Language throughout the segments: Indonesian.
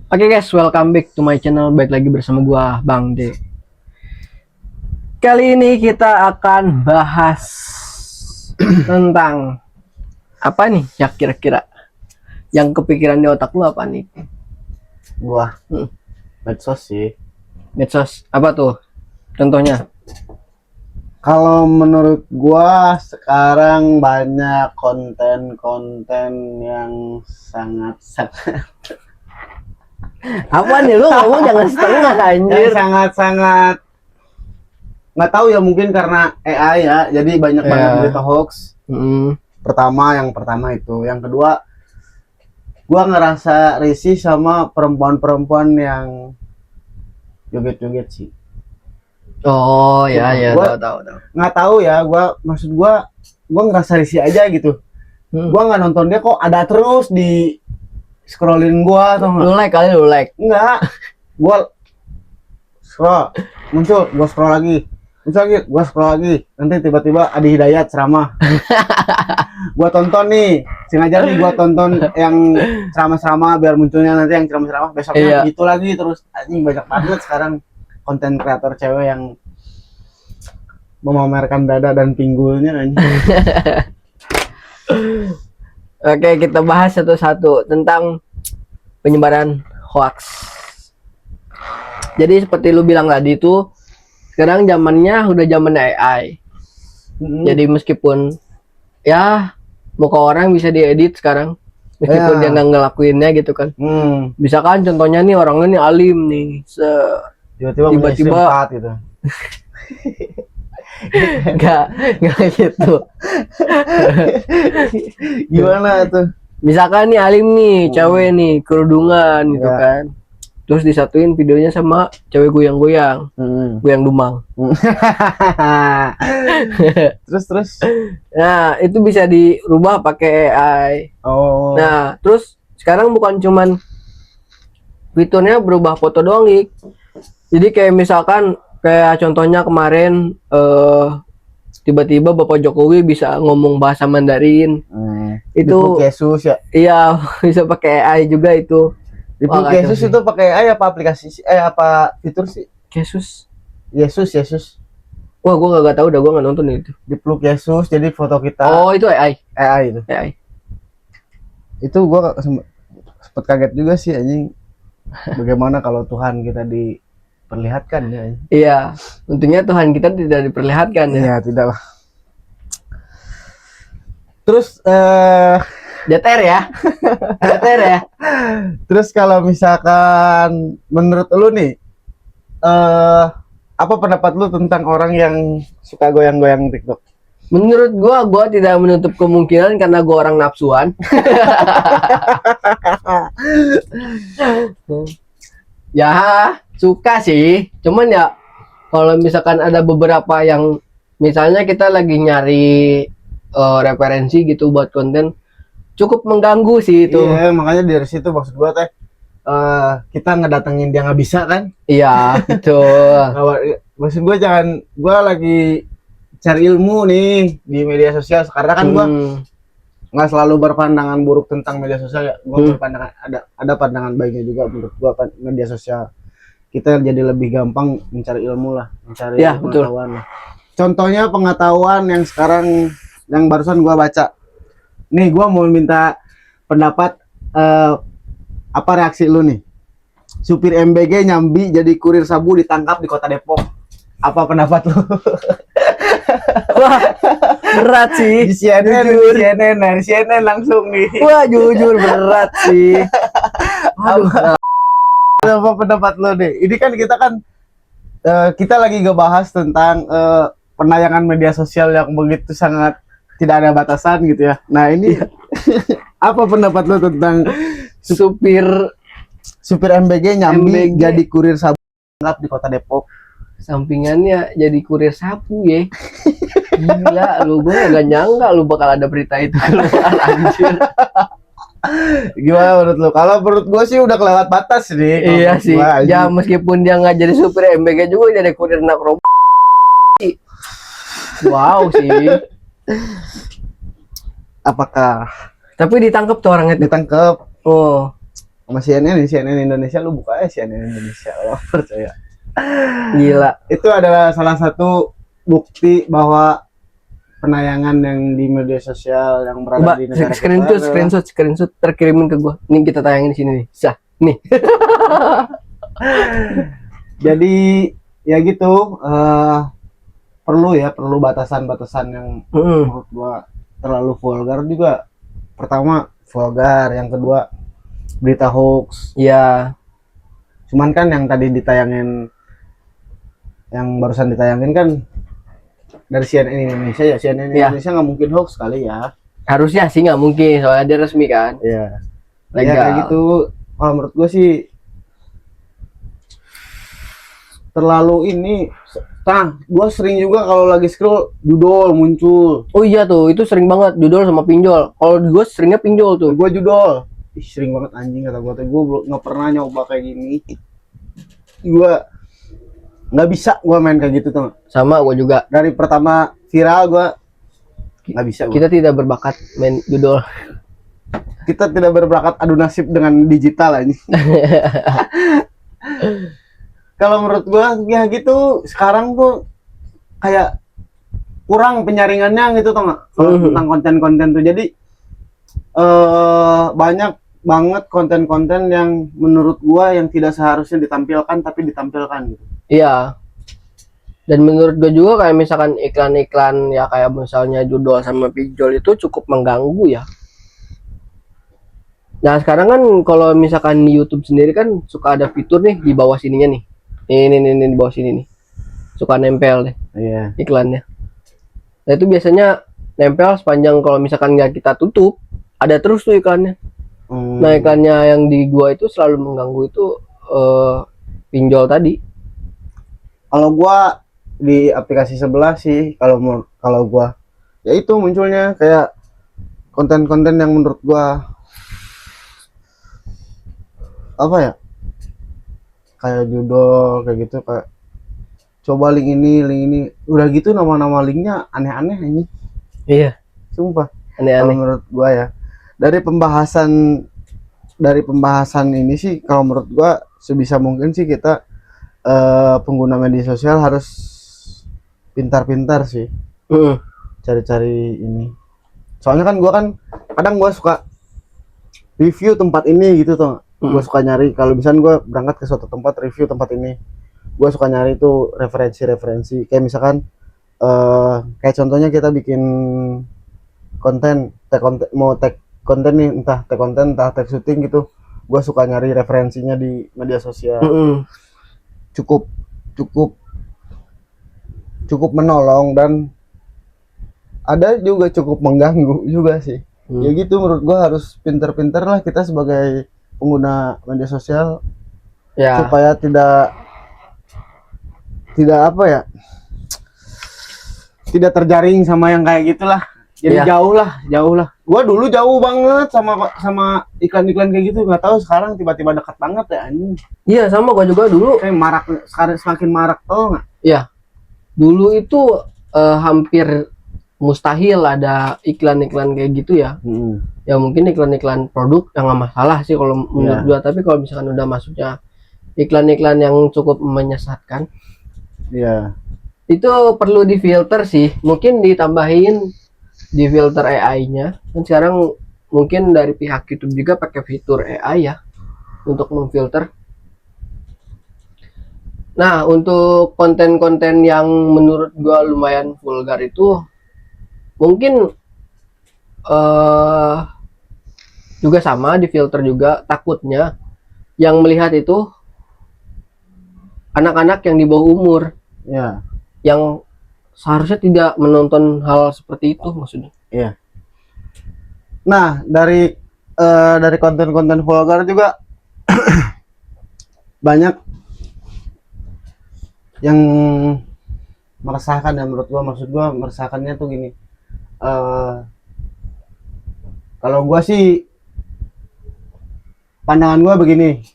Oke guys, welcome back to my channel. Baik lagi bersama gua Bang D. Kali ini kita akan bahas tentang apa nih ya kira-kira yang kepikiran di otak lu apa nih? Gua medsos sih. Medsos apa tuh? Contohnya? Kalau menurut gua sekarang banyak konten-konten yang sangat Apa nih lu ngomong jangan setengah anjir. sangat nggak tahu ya, mungkin karena AI ya, jadi banyak Ya. banget berita hoax. Hmm. Yang pertama itu, yang kedua gua ngerasa risih sama perempuan-perempuan yang joget-joget sih. Oh ya ya, Gua- tahu. Nggak tahu ya, maksud gua ngerasa risih aja gitu. Gua nggak nonton dia kok ada terus di scrollin gua, atau Lu like kali lu like. enggak. Gua scroll, gua scroll lagi, gua scroll lagi, nanti tiba-tiba Adi Hidayat ceramah. Gua tonton nih, sengaja nih gua tonton yang ceramah-ceramah biar munculnya nanti yang ceramah-ceramah, besoknya Iya. gitu lagi terus. Anjing, banyak banget sekarang konten kreator cewek yang memamerkan dada dan pinggulnya anjing. Oke, kita bahas satu-satu tentang penyebaran hoax. Jadi seperti lu bilang tadi itu sekarang zamannya udah zaman AI. Jadi meskipun ya muka orang bisa diedit sekarang, meskipun Ya. dia nggak ngelakuinnya gitu kan. Misalkan contohnya nih orangnya nih alim nih, Tiba-tiba Tiba-tiba- punya istri 4 gitu. nggak gitu. Gimana tuh? Misalkan nih alim nih, cewek nih kerudungan gitu Ya. kan. Terus disatuin videonya sama cewek goyang-goyang, goyang dumang. Terus. Nah, itu bisa dirubah pakai AI. Oh. Nah, terus sekarang bukan cuman fiturnya berubah foto doang, Gik. Jadi kayak misalkan kayak contohnya kemarin tiba-tiba Bapak Jokowi bisa ngomong bahasa Mandarin. Itu Dipluk Yesus ya. iya bisa pakai AI juga itu. Dipluk Wah, kacau Yesus sih. itu pakai AI apa aplikasi sih? Apa fitur sih? Yesus. Yesus. Wah, gua gak tahu dah, gua nggak nonton itu. Dipluk Yesus jadi foto kita Oh, itu AI. AI itu. AI. Itu gua sempet kaget juga sih anjing. Bagaimana kalau Tuhan kita diperlihatkan ya anjing. Iya, untungnya Tuhan kita tidak diperlihatkan ya. Iya, tidak lah. Terus Jeter ya. Jeter ya. Terus kalau misalkan menurut lu nih, apa pendapat lu tentang orang yang suka goyang-goyang TikTok? Menurut gua tidak menutup kemungkinan karena gua orang nafsuan. Ya, suka sih. Cuman ya kalau misalkan ada beberapa yang misalnya kita lagi nyari referensi gitu buat konten, cukup mengganggu sih itu. Iya, makanya dari situ maksud gua teh, kita ngedatengin dia nggak bisa kan? Iya, betul. Maksud gua jangan, gua lagi cari ilmu nih di media sosial karena kan gua nggak selalu berpandangan buruk tentang media sosial ya. Gua berpandangan ada pandangan baiknya juga menurut gua. Media sosial kita jadi lebih gampang mencari ilmu lah, mencari Ya, betul. pengetahuan lah. Contohnya pengetahuan yang sekarang yang barusan gua baca nih, gua mau minta pendapat, apa reaksi lu nih? Supir MBG nyambi jadi kurir sabu ditangkap di kota Depok. Apa pendapat lu? Wah, berat sih. Di CNN, Jujur. di CNN langsung nih. Wah, jujur berat sih. Aduh. Apa pendapat lo nih? Ini kan kita lagi ngebahas tentang penayangan media sosial yang begitu sangat tidak ada batasan gitu ya. Nah ini apa pendapat lo tentang supir MBG nyambi MBG. jadi kurir sabu di kota Depok? Sampingannya jadi kurir sapu ya. Gila, lu gue gak nyangka lu bakal ada berita itu keluar anjir. Gimana menurut lo? Kalau menurut gue sih udah kelewat batas nih. Kalau Iya menurut sih. gua, Ya meskipun dia nggak jadi supir MBG juga jadi kurir narkoba. Wow sih. apakah Tapi ditangkap tuh orangnya tuh. ditangkap? Oh. sama CNN Indonesia, lu buka aja CNN Indonesia, lo percaya. Gila. Itu adalah salah satu bukti bahwa penayangan yang di media sosial yang berada Coba di negara kita screenshot terkirimin ke gua. Nih kita tayangin di sini nih. Sah. Nih. Jadi ya gitu, perlu batasan-batasan yang menurut gua terlalu vulgar juga. Pertama vulgar, yang kedua berita hoax. Ya. Cuman kan yang tadi barusan ditayangin kan dari CNN Indonesia ya. CNN Indonesia nggak mungkin hoax kali ya. Harusnya sih nggak mungkin, soalnya dia resmi kan. Iya. Legal. Ya kayak gitu. Kalau menurut gue sih terlalu ini. Nah, gue sering juga kalau lagi scroll judol muncul. Oh iya tuh, itu sering banget judol sama pinjol. Kalau gue seringnya pinjol tuh. Gue judol. Ih, sering banget anjing kata gue. Gue belum nggak pernah nyoba kayak gini. Gue nggak bisa gue main kayak gitu tuh. Sama gue juga. Dari pertama viral gue nggak bisa. Kita tidak berbakat main judol. Kita tidak berbakat adu nasib dengan digital aja. Kalau menurut gua ya gitu, sekarang tuh kayak kurang penyaringannya gitu tuh nggak tentang konten-konten tuh. Jadi banyak banget konten-konten yang menurut gua yang tidak seharusnya ditampilkan tapi ditampilkan gitu. Iya. Dan menurut gue juga kayak misalkan iklan-iklan ya kayak misalnya judol sama pinjol itu cukup mengganggu ya. Nah sekarang kan kalau misalkan di YouTube sendiri kan suka ada fitur nih di bawah sininya nih. Ini di bawah sini nih. Suka nempel deh Iya. iklannya. Nah itu biasanya nempel sepanjang kalau misalkan nggak kita tutup, ada terus tuh iklannya. Nah iklannya yang di gua itu selalu mengganggu itu pinjol tadi. Kalau gua di aplikasi sebelah sih, kalau gua ya itu munculnya kayak konten-konten yang menurut gua apa ya, kayak judul kayak gitu, kayak coba link ini udah gitu nama-nama linknya aneh-aneh ini. Iya. Sumpah. Aneh-aneh. Kalau menurut gua ya, dari pembahasan ini sih, kalau menurut gua sebisa mungkin sih kita pengguna media sosial harus pintar-pintar sih cari-cari ini. Soalnya kan gua kadang gua suka review tempat ini gitu tuh. Gue suka nyari kalau misalnya gue berangkat ke suatu tempat, review tempat ini, gue suka nyari tuh referensi kayak misalkan kayak contohnya kita bikin konten mau tag konten nih, entah tag syuting gitu, gue suka nyari referensinya di media sosial. cukup menolong dan ada juga cukup mengganggu juga sih. Ya gitu, menurut gue harus pinter-pinter lah kita sebagai pengguna media sosial ya, supaya tidak apa ya, tidak terjaring sama yang kayak gitulah. Jadi jauh lah. Gua dulu jauh banget sama iklan-iklan kayak gitu, nggak tahu sekarang tiba-tiba dekat banget ya anjing. Iya sama gua juga dulu. Kayak marak, sekarang semakin marak, tau nggak? Iya. Dulu itu hampir mustahil ada iklan-iklan kayak gitu ya. Ya mungkin iklan-iklan produk yang nggak masalah sih kalau menurut gua, tapi kalau misalkan udah masuknya iklan-iklan yang cukup menyesatkan, itu perlu difilter sih. Mungkin ditambahin di filter AI-nya. Dan sekarang mungkin dari pihak YouTube juga pakai fitur AI ya untuk memfilter. Nah, untuk konten-konten yang menurut gua lumayan vulgar itu mungkin juga sama di filter juga. Takutnya yang melihat itu anak-anak yang di bawah umur ya, yang seharusnya tidak menonton hal seperti itu maksudnya. Iya. Nah, dari konten-konten vulgar juga banyak yang meresahkan ya menurut gua. Maksud gua meresahkannya tuh gini, kalau gua sih pandangan gua begini,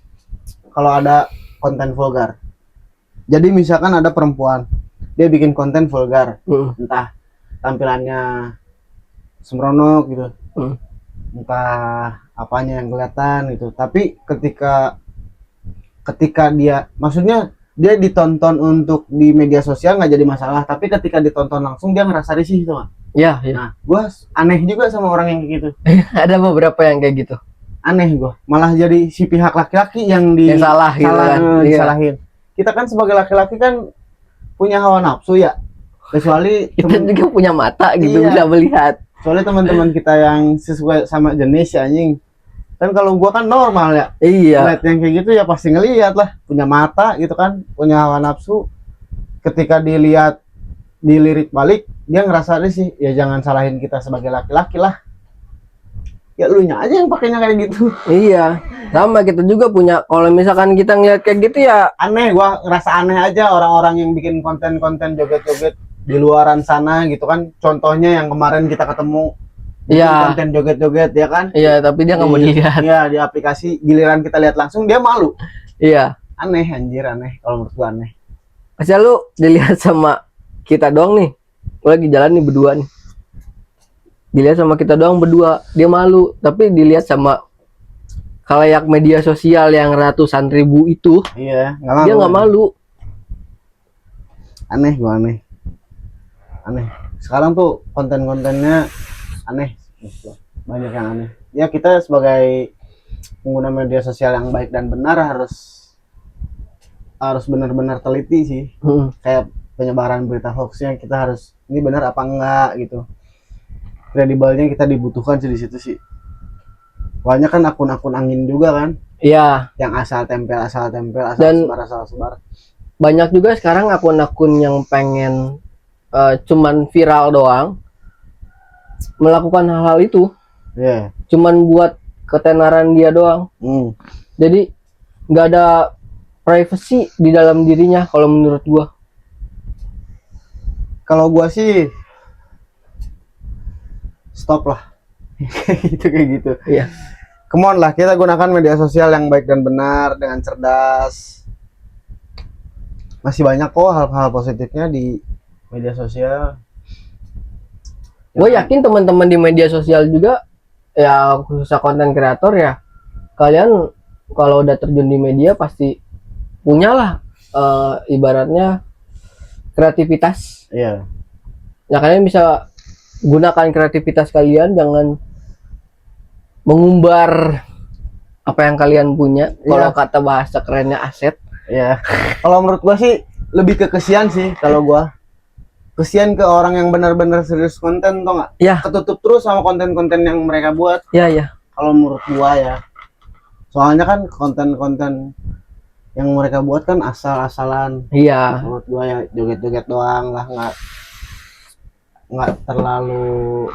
kalau ada konten vulgar, jadi misalkan ada perempuan dia bikin konten vulgar, entah tampilannya sembrono gitu, entah apanya yang kelihatan gitu. Tapi ketika dia, maksudnya dia ditonton untuk di media sosial nggak jadi masalah, tapi ketika ditonton langsung dia ngerasa risih gitu Mak. Ya, ya. Nah gua aneh juga sama orang yang kayak gitu. Ada beberapa yang kayak gitu. Aneh gua, malah jadi si pihak laki-laki yang Yang salah gitu kan. Iya. disalahin. Kita kan sebagai laki-laki kan punya hawa nafsu ya, kecuali Kita juga punya mata gitu, Iya. bisa melihat. soalnya teman-teman kita yang sesuai sama jenis ya anjing. Kan kalau gua kan normal ya, Iya. ngeliat yang kayak gitu ya pasti ngeliat lah, punya mata gitu kan, punya hawa nafsu. Ketika dilirik balik dia ngerasa risih, ya jangan salahin kita sebagai laki-laki lah, ya lu nya aja yang pakainya kayak gitu. Iya. Sama kita juga punya, kalau misalkan kita ngeliat kayak gitu ya, Aneh, gua ngerasa aneh aja orang-orang yang bikin konten-konten joget-joget di luaran sana gitu kan. Contohnya yang kemarin kita ketemu, bikin Iya. konten joget-joget ya kan. Iya, tapi dia nggak mau dilihat. Iya, di aplikasi, giliran kita lihat langsung dia malu. Iya. Aneh anjir, aneh kalau menurut gua aneh. Masih lu dilihat sama kita doang nih. Lu lagi jalan nih berdua nih. Dilihat sama kita doang berdua, dia malu. Tapi dilihat sama khalayak media sosial yang ratusan ribu itu, Iya, nggak malu. dia nggak malu. Aneh, gua aneh. Aneh. Sekarang tuh konten-kontennya aneh. Banyak yang aneh. Ya kita sebagai pengguna media sosial yang baik dan benar harus benar-benar teliti sih. Kayak penyebaran berita hoaxnya kita harus, ini benar apa enggak gitu. Kredibelnya kita dibutuhkan sih di situ sih. Banyak kan akun-akun angin juga kan, Iya. yang asal tempel, asal Dan- sebar, asal sebar. Banyak juga sekarang akun-akun yang pengen cuman viral doang, melakukan hal-hal itu, Iya. cuman buat ketenaran dia doang. Hmm. Jadi nggak ada privacy di dalam dirinya kalau menurut gua. Kalau gua sih stop lah. Kayak gitu. Iya. Come on lah, kita gunakan media sosial yang baik dan benar dengan cerdas. Masih banyak kok hal-hal positifnya di media sosial. Gue yakin teman-teman di media sosial juga, ya khususnya konten kreator ya, kalian kalau udah terjun di media pasti punyalah ibaratnya kreativitas. Iya. Ya kalian bisa gunakan kreativitas kalian, jangan mengumbar apa yang kalian punya. Kalau Iya. kata bahasa kerennya aset. Iya. Kalau menurut gua sih lebih ke kesian sih kalau gua. Kesian ke orang yang benar-benar serius konten, tau nggak? Ya, Ketutup terus sama konten-konten yang mereka buat. ya, ya. Kalau menurut gua ya. Soalnya kan konten-konten yang mereka buat kan asal-asalan. Iya. Menurut gua ya joget-joget doang lah, nggak terlalu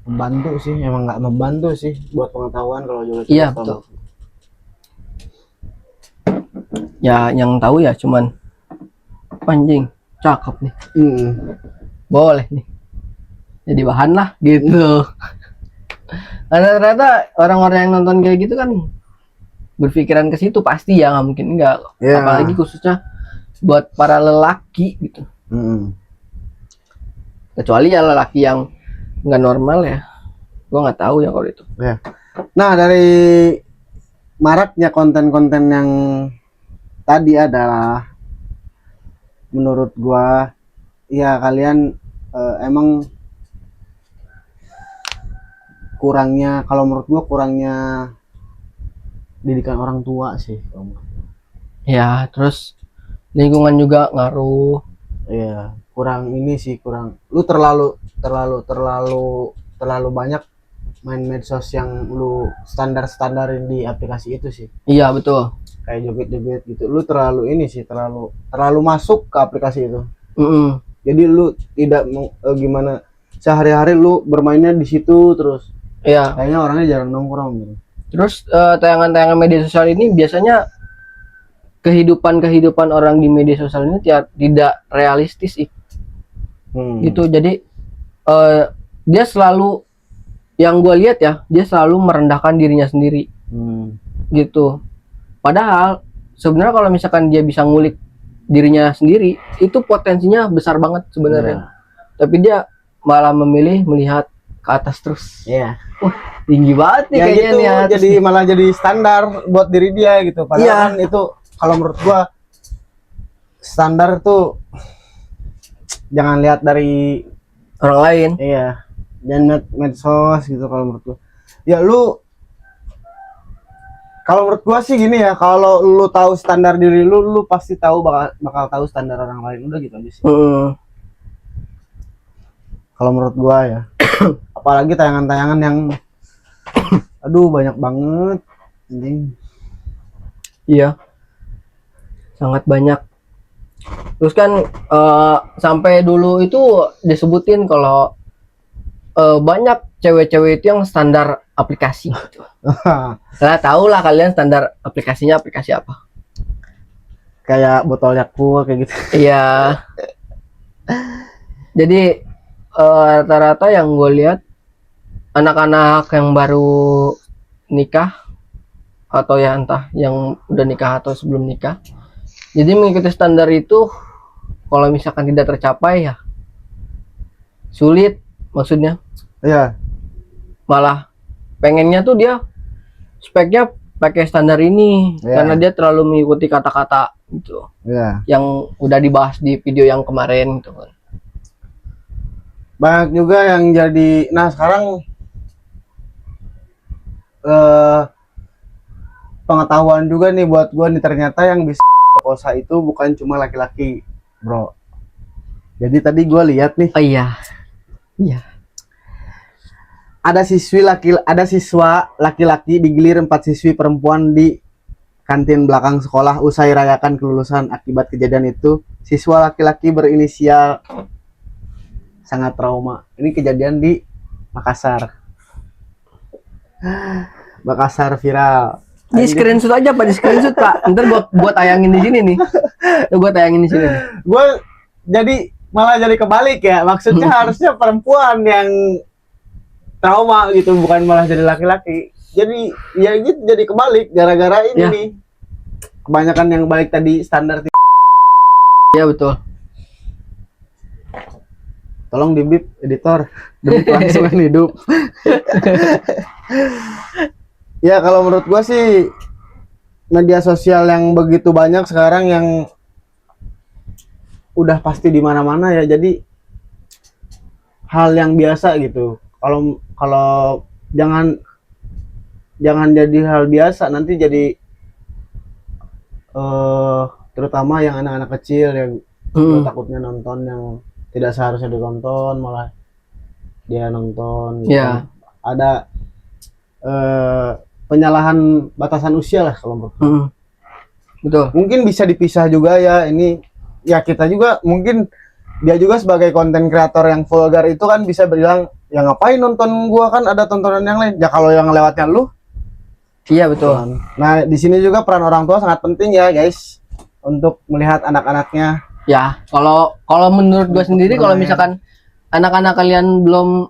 membantu sih, emang nggak membantu sih buat pengetahuan kalau joget-joget. Iya, betul. Ya, yang tahu ya cuman anjing, cakep nih. Boleh nih. Jadi bahan lah gitu. Karena ternyata orang-orang yang nonton kayak gitu kan berpikiran ke situ pasti ya, nggak mungkin enggak. Iya. Apalagi khususnya buat para lelaki gitu. Kecuali ya lelaki yang nggak normal ya. Gua nggak tahu ya kalau itu. Ya. Nah, dari maraknya konten-konten yang tadi adalah menurut gua ya kalian emang kurangnya, kalau menurut gua kurangnya didikan orang tua sih. Ya, terus lingkungan juga ngaruh. Iya, kurang ini sih, kurang. Lu terlalu banyak main medsos yang lu standarin di aplikasi itu sih. Iya, betul. Kayak joget-joget gitu. Lu terlalu ini sih, terlalu masuk ke aplikasi itu. Jadi lu tidak gimana, sehari-hari lu bermainnya di situ terus. Iya. Kayaknya orangnya jarang nongkrong gitu. Terus tayangan-tayangan media sosial ini biasanya kehidupan orang di media sosial ini tidak realistis sih. Gitu. Jadi dia selalu, yang gue lihat ya, dia selalu merendahkan dirinya sendiri. Gitu. Padahal sebenarnya kalau misalkan dia bisa ngulik dirinya sendiri, itu potensinya besar banget sebenarnya. Tapi dia malah memilih melihat ke atas terus. Iya. Tinggi banget nih Ya kayaknya gitu, nih atas jadi nih. malah jadi standar buat diri dia gitu. Padahal Iya. kan itu kalau menurut gua standar tuh jangan lihat dari Orang lain. iya, jangan lihat medsos gitu kalau menurut gua. Ya lu kalau menurut gua sih gini ya, kalau lu tahu standar diri lu, lu pasti tahu bakal tahu standar orang lain. Udah gitu aja sih. Kalau menurut gua ya. Apalagi tayangan-tayangan yang aduh banyak banget. Anjing. Iya. Sangat banyak. Terus kan sampai dulu itu disebutin kalau banyak cewek-cewek itu yang standar aplikasi gitu. Lah tahu lah kalian standar aplikasinya aplikasi apa? Kayak botol Yakult kayak gitu. Iya. Jadi rata-rata yang gue lihat anak-anak yang baru nikah atau ya entah yang udah nikah atau sebelum nikah. Jadi mengikuti standar itu kalau misalkan tidak tercapai ya sulit maksudnya. Iya. Malah pengennya tuh dia speknya pakai standar ini Iya. karena dia terlalu mengikuti kata-kata gitu Iya. yang udah dibahas di video yang kemarin gitu kan. Banyak juga yang jadi sekarang pengetahuan juga nih buat gua nih, ternyata yang bisa perkosa itu bukan cuma laki-laki, bro. Jadi tadi gua lihat nih Oh iya. Iya. ada siswa laki-laki digilir 4 siswi perempuan di kantin belakang sekolah usai rayakan kelulusan. Akibat kejadian itu siswa laki-laki berinisial sangat trauma. Ini kejadian di Makassar. Makassar viral. Di screenshot aja Pak, di screenshot Pak. Ntar buat tayangin di sini nih. Gua tayangin di sini. Gue jadi malah jadi kebalik ya. Maksudnya harusnya perempuan yang trauma gitu, bukan malah jadi laki-laki. Jadi ya gitu, jadi kebalik gara-gara ini Ya. nih. Kebanyakan yang balik tadi standar. Iya betul. Tolong dibip editor demi kelangsungan hidup. Ya kalau menurut gua sih media sosial yang begitu banyak sekarang yang udah pasti di mana-mana ya, jadi hal yang biasa gitu. Kalau jangan jadi hal biasa, nanti jadi terutama yang anak-anak kecil yang takutnya nonton yang tidak seharusnya ditonton, malah dia nonton gitu. Ya. Ada penyalahan batasan usia lah kalau menurut. Betul. Mungkin bisa dipisah juga ya, ini ya kita juga mungkin dia juga sebagai konten kreator yang vulgar itu kan bisa bilang ya ngapain nonton gua, kan ada tontonan yang lain. Ya kalau yang lewatnya lu. Iya betul. Nah di sini juga peran orang tua sangat penting ya guys, untuk melihat anak-anaknya. Ya, kalau menurut gue sendiri kalau misalkan anak-anak kalian belum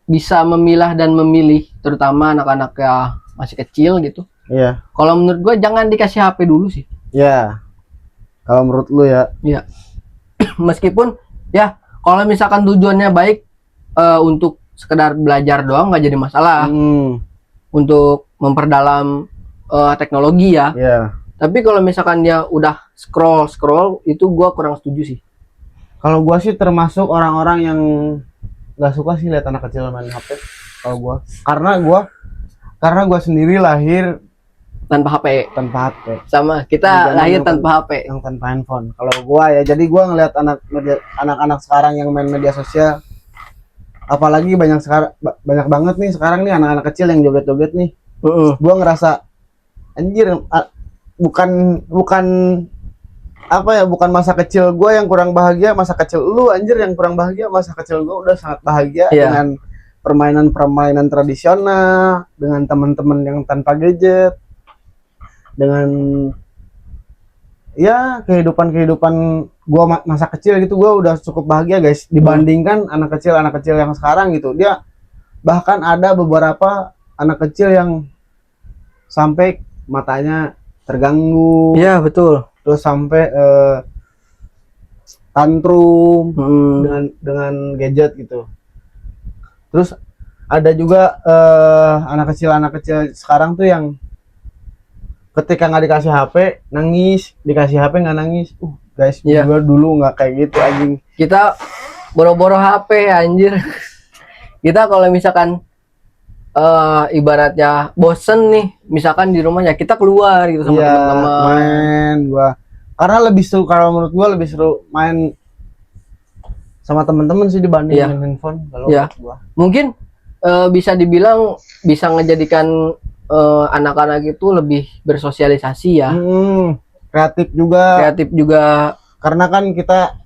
bisa memilah dan memilih, terutama anak-anak yang masih kecil gitu. Iya. Kalau menurut gue jangan dikasih HP dulu sih. Ya. Kalau menurut lu ya. Iya. Meskipun ya kalau misalkan tujuannya baik untuk sekedar belajar doang nggak jadi masalah. Untuk memperdalam teknologi ya. Iya. Tapi kalau misalkan dia udah scroll itu gua kurang setuju sih. Kalau gua sih termasuk orang-orang yang nggak suka sih lihat anak kecil main HP. Kalau gua, karena gua sendiri lahir Tanpa HP. tanpa HP. Sama kita lahir tanpa HP. Yang tanpa handphone. Kalau gua ya, jadi gua ngelihat anak-anak sekarang yang main media sosial, apalagi banyak banget nih sekarang nih anak-anak kecil yang joget-joget nih. Gua ngerasa anjir, bukan apa ya, bukan masa kecil gue yang kurang bahagia, masa kecil lu anjir yang kurang bahagia. Masa kecil gue udah sangat bahagia dengan permainan tradisional, dengan teman-teman yang tanpa gadget, dengan ya kehidupan gue masa kecil gitu. Gue udah cukup bahagia guys, dibandingkan anak kecil yang sekarang gitu. Dia bahkan ada beberapa anak kecil yang sampai matanya terganggu. Iya betul. Terus sampai tantrum dengan gadget gitu. Terus ada juga anak kecil sekarang tuh yang ketika nggak dikasih HP nangis, dikasih HP nggak nangis. Guys, Iya. gua dulu nggak kayak gitu anjing. Kita boro-boro HP anjir. Kita kalau misalkan ibaratnya bosen nih, misalkan di rumahnya kita keluar gitu sama Iya, teman-teman. main gua. Karena lebih seru, kalau menurut gua lebih seru main sama teman-teman sih dibanding Iya. main handphone kalau Iya. menurut gua. Mungkin bisa dibilang bisa ngejadikan anak-anak itu lebih bersosialisasi ya, Kreatif juga. kreatif juga. Karena kan kita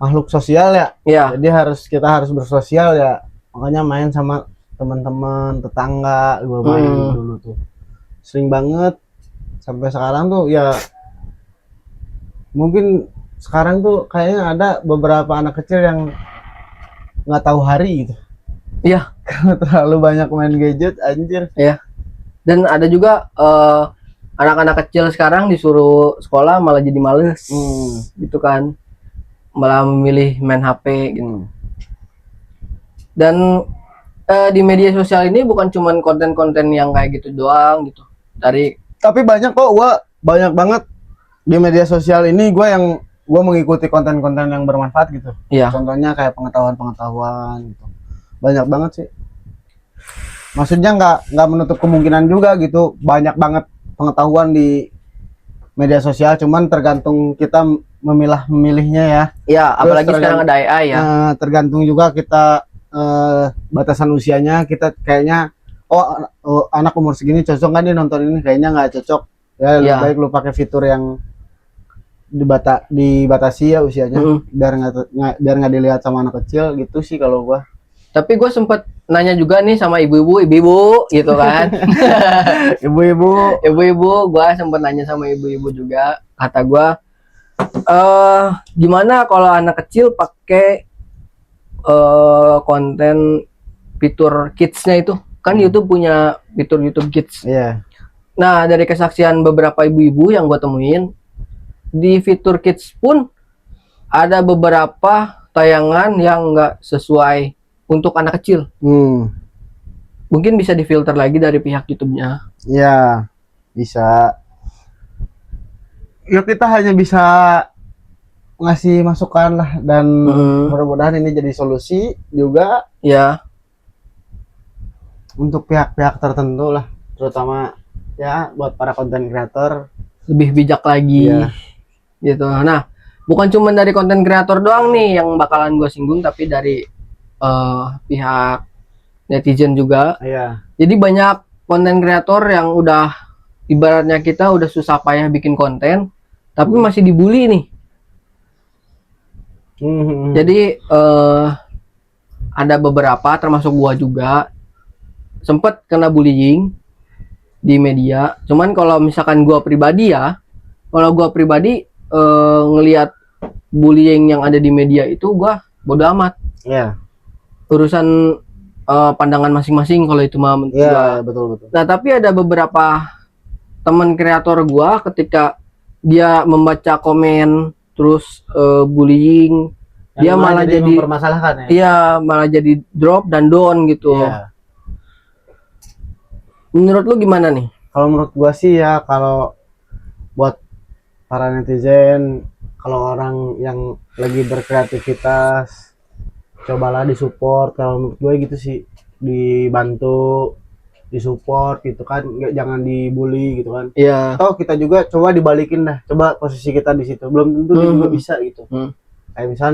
makhluk sosial ya. Ya, Jadi kita harus bersosial ya. Makanya main sama teman-teman, tetangga, gua main dulu tuh. Sering banget sampai sekarang tuh ya mungkin sekarang tuh kayaknya ada beberapa anak kecil yang nggak tahu hari gitu. iya, Karena terlalu banyak main gadget anjir. ya. Dan ada juga anak-anak kecil sekarang disuruh sekolah malah jadi males, gitu kan, malah memilih main HP gitu. Dan di media sosial ini bukan cuman konten-konten yang kayak gitu doang gitu. Tapi banyak kok, banyak banget di media sosial ini gua mengikuti konten-konten yang bermanfaat gitu. Iya. Contohnya kayak pengetahuan gitu. Banyak banget sih. Maksudnya nggak menutup kemungkinan juga gitu. Banyak banget pengetahuan di media sosial, cuman tergantung kita memilihnya ya. Ya, Terus apalagi sekarang ada AI ya. Tergantung juga kita batasan usianya. Kita kayaknya anak umur segini cocok kan dia nonton ini, kayaknya nggak cocok ya. Lebih Iya. baik lu pakai fitur yang dibatasi ya usianya, biar nggak dilihat sama anak kecil gitu sih kalau gua. Tapi gue sempet nanya juga nih sama ibu-ibu gitu kan. Ibu-ibu, gue sempet nanya sama ibu-ibu juga. Kata gue, gimana kalau anak kecil pakai konten fitur kids-nya itu? Kan YouTube punya fitur YouTube Kids. Iya. Nah, dari kesaksian beberapa ibu-ibu yang gue temuin, di fitur Kids pun ada beberapa tayangan yang nggak sesuai untuk anak kecil. Mungkin bisa difilter lagi dari pihak YouTube-nya. Iya, bisa. Ya kita hanya bisa ngasih masukan lah, dan mudah-mudahan ini jadi solusi juga Ya, untuk pihak-pihak tertentu lah, terutama ya buat para konten kreator. lebih bijak lagi. Iya. Gitu. Nah, bukan cuma dari konten kreator doang nih yang bakalan gue singgung, tapi dari pihak netizen juga. Iya. Jadi banyak konten kreator yang udah ibaratnya kita udah susah payah bikin konten, tapi masih dibully nih. Jadi ada beberapa termasuk gua juga sempet kena bullying di media. Cuman kalau misalkan gua pribadi ya, kalau gua pribadi ngelihat bullying yang ada di media itu gua bodo amat. Iya. Urusan pandangan masing-masing kalau itu mah. Iya, betul. Nah, tapi ada beberapa teman kreator gua ketika dia membaca komen terus bullying, dia malah jadi mempermasalahkan ya. iya, malah jadi drop dan down gitu. Iya. Menurut lu gimana nih? Kalau menurut gua sih ya, kalau buat para netizen, kalau orang yang lagi berkreativitas, cobalah disupport. Kalau menurut gue gitu sih, dibantu, disupport gitu kan, jangan dibully gitu kan. Iya. Atau kita juga coba dibalikin dah, coba posisi kita di situ, belum tentu dia juga bisa gitu. Kayak misal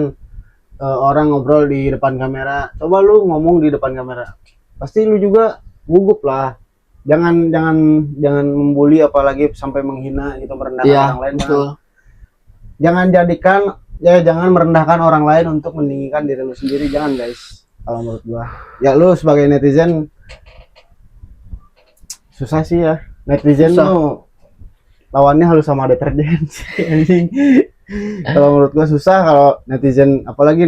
orang ngobrol di depan kamera, coba lu ngomong di depan kamera, pasti lu juga gugup lah. Jangan membuli, apalagi sampai menghina gitu, merendahkan orang lain. Betul. Jangan merendahkan orang lain untuk meninggikan diri lu sendiri, jangan guys. Kalau menurut gua ya, lu sebagai netizen susah sih ya. Netizen tuh lawannya harus sama deterjen sih anjing. Kalau menurut gua susah kalau netizen, apalagi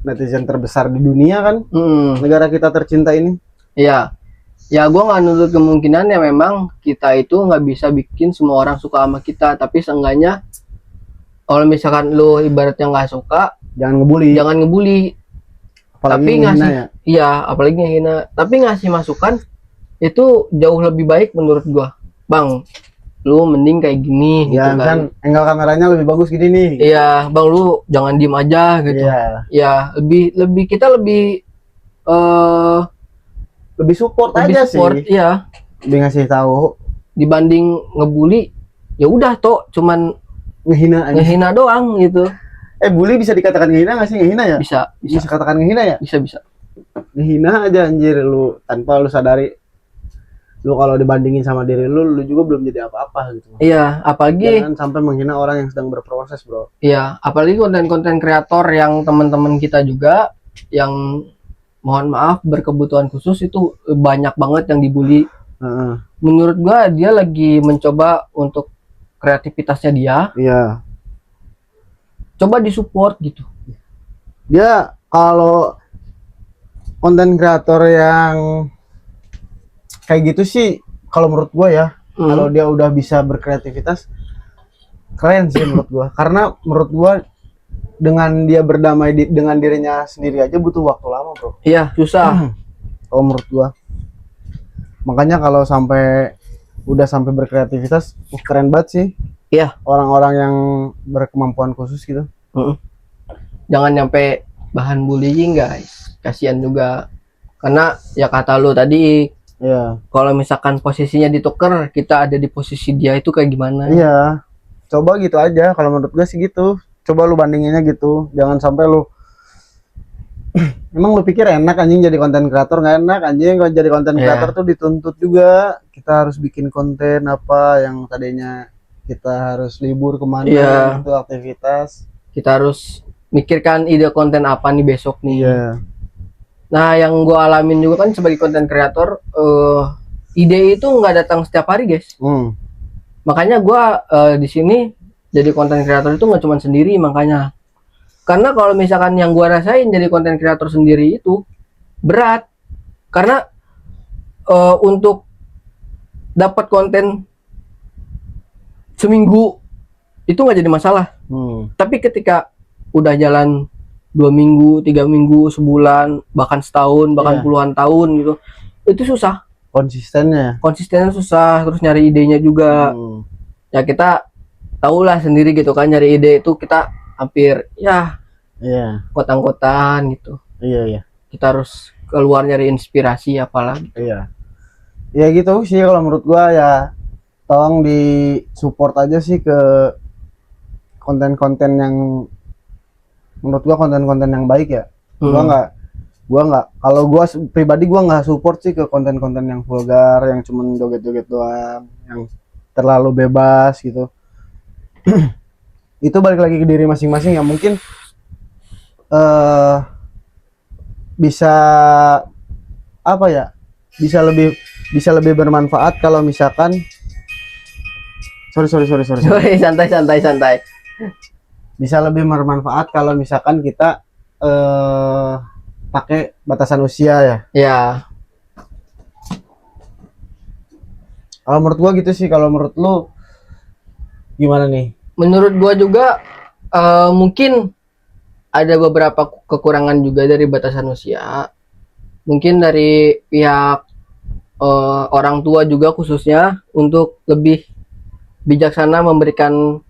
netizen terbesar di dunia kan, negara kita tercinta ini. Iya. Ya, gue nggak nuntut kemungkinan ya, memang kita itu nggak bisa bikin semua orang suka sama kita, tapi seenggaknya kalau misalkan lu ibaratnya nggak suka, Jangan ngebully. jangan ngebully. Apalagi Tapi menghina ngasih, ya. Iya, apalagi ngehina. Tapi ngasih masukan itu jauh lebih baik menurut gua. Bang, lu mending kayak gini Ya gitu kan kan. angle kameranya lebih bagus gini nih. Iya, bang lu jangan diem aja gitu. Iya, Ya, lebih kita lebih eh lebih support lebih aja support, sih. iya, Lebih ngasih tahu, dibanding ngebully. Ya udah toh, cuman ngehina aja. ngehina doang gitu. Bully bisa dikatakan ngehina nggak sih? Ngehina ya? Bisa, bisa, Bisa katakan ngehina ya? bisa. Ngehina aja anjir lu tanpa lu sadari. Lu kalau dibandingin sama diri lu juga belum jadi apa-apa gitu. Iya, apalagi Jangan sampai menghina orang yang sedang berproses, bro. iya, apalagi konten-konten kreator yang teman-teman kita juga yang mohon maaf berkebutuhan khusus itu banyak banget yang dibully. Heeh. Menurut gua dia lagi mencoba untuk kreativitasnya dia, Iya. coba disupport gitu. Dia kalau konten kreator yang kayak gitu sih, kalau menurut gua ya, kalau dia udah bisa berkreativitas, keren sih menurut gua. Karena menurut gua dengan dia berdamai dengan dirinya sendiri aja butuh waktu lama, bro. Iya, susah. Kalau menurut gua. Makanya kalau udah sampai berkreativitas, keren banget sih. Iya. Orang-orang yang berkemampuan khusus gitu. Jangan nyampe bahan bullying, guys. Kasihan juga. Karena ya kata lu tadi, Iya. kalau misalkan posisinya ditukar, kita ada di posisi dia itu kayak gimana? Iya. Coba gitu aja. Kalau menurut gue sih gitu. Coba lu bandinginnya gitu. Jangan sampai lu emang lu pikir enak anjing jadi konten kreator? Nggak enak anjing. Kalau jadi konten kreator tuh dituntut juga. Kita harus bikin konten apa yang tadinya kita harus libur kemana gitu, aktivitas. Kita harus mikirkan ide konten apa nih besok nih. Iya. Nah, yang gue alamin juga kan sebagai konten kreator, ide itu nggak datang setiap hari, guys. Makanya gue di sini jadi konten kreator itu nggak cuma sendiri, makanya. Karena kalau misalkan yang gue rasain jadi konten kreator sendiri itu berat. Karena untuk dapat konten seminggu itu nggak jadi masalah. Tapi ketika udah jalan 2 minggu, 3 minggu, sebulan, bahkan setahun, bahkan puluhan tahun gitu, itu susah. Konsistennya susah, terus nyari idenya juga. Ya kita tahulah sendiri gitu kan, nyari ide itu kita hampir ya kotang-kotan gitu. Iya. Kita harus keluar nyari inspirasi apalagi. Iya. Ya gitu sih kalau menurut gua ya, tolong di support aja sih ke konten-konten yang menurut gua konten-konten yang baik ya. Gua nggak kalau gua pribadi gua nggak support sih ke konten-konten yang vulgar, yang cuman joget-joget doang, yang terlalu bebas gitu. Itu balik lagi ke diri masing-masing ya, mungkin bisa apa ya, bisa lebih bermanfaat kalau misalkan sorry santai. Bisa lebih bermanfaat kalau misalkan kita pakai batasan usia ya. Ya. Kalau menurut gua gitu sih. Kalau menurut lu gimana nih? Menurut gua juga mungkin ada beberapa kekurangan juga dari batasan usia. Mungkin dari pihak orang tua juga khususnya untuk lebih bijaksana memberikan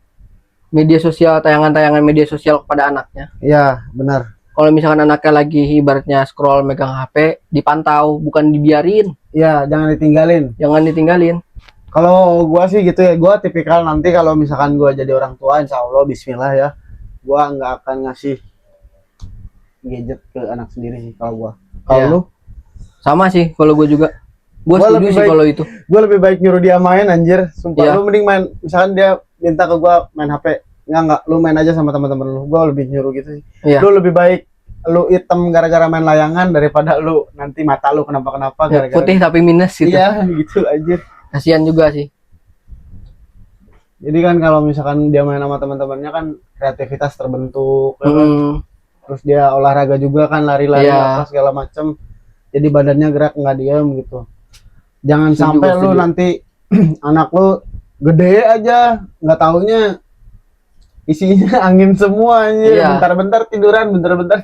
media sosial, tayangan-tayangan media sosial kepada anaknya. Iya, benar. Kalau misalkan anaknya lagi ibaratnya scroll megang HP, dipantau, bukan dibiarin. Iya, jangan ditinggalin. Kalau gua sih gitu ya, gua tipikal nanti kalau misalkan gua jadi orang tua, insya Allah bismillah ya, gua nggak akan ngasih gadget ke anak sendiri sih kalau gua. Kalau lu? Sama sih kalau gua juga. Gua setuju sih kalau itu. Gua lebih baik nyuruh dia main anjir, sumpah. Lu mending main, misalkan dia minta ke gua main HP, enggak, lu main aja sama teman-teman lu. Gua lebih nyuruh gitu sih. Lu lebih baik lu hitam gara-gara main layangan daripada lu nanti mata lu kenapa-kenapa gara-gara putih tapi minus gitu. Iya, gitu anjir. Kasihan juga sih. Jadi kan kalau misalkan dia main sama teman-temannya kan kreativitas terbentuk, kan? Terus dia olahraga juga kan, lari-lari apa segala macam. Jadi badannya gerak nggak diam gitu. Jangan sampai lu nanti anak lu gede aja nggak taunya isinya angin semua anjir. Bentar-bentar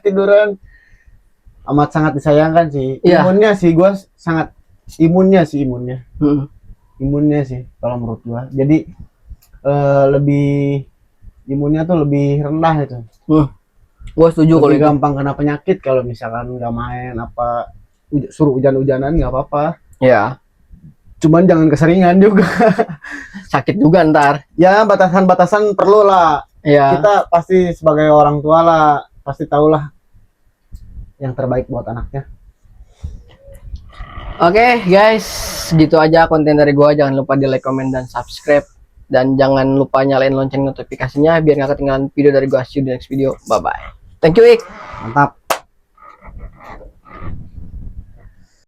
tiduran. amat sangat disayangkan sih. Iya. Imunnya sih gua sangat imunnya Hmm. imunnya sih kalau menurut gua. Jadi lebih imunnya tuh lebih rendah itu. Gua setuju kalau Lebih itu. gampang kena penyakit kalau misalkan nggak main apa suruh hujan-hujanan nggak apa-apa. Ya, Cuman jangan keseringan juga. sakit juga ntar. Ya batasan-batasan perlu lah. Ya. Kita pasti sebagai orang tua lah pasti tahulah yang terbaik buat anaknya. Oke guys, gitu aja konten dari gua. Jangan lupa di like, comment, dan subscribe. Dan jangan lupa nyalain lonceng notifikasinya biar nggak ketinggalan video dari gua. See you di next video. Bye bye. Thank you, Ik. Mantap.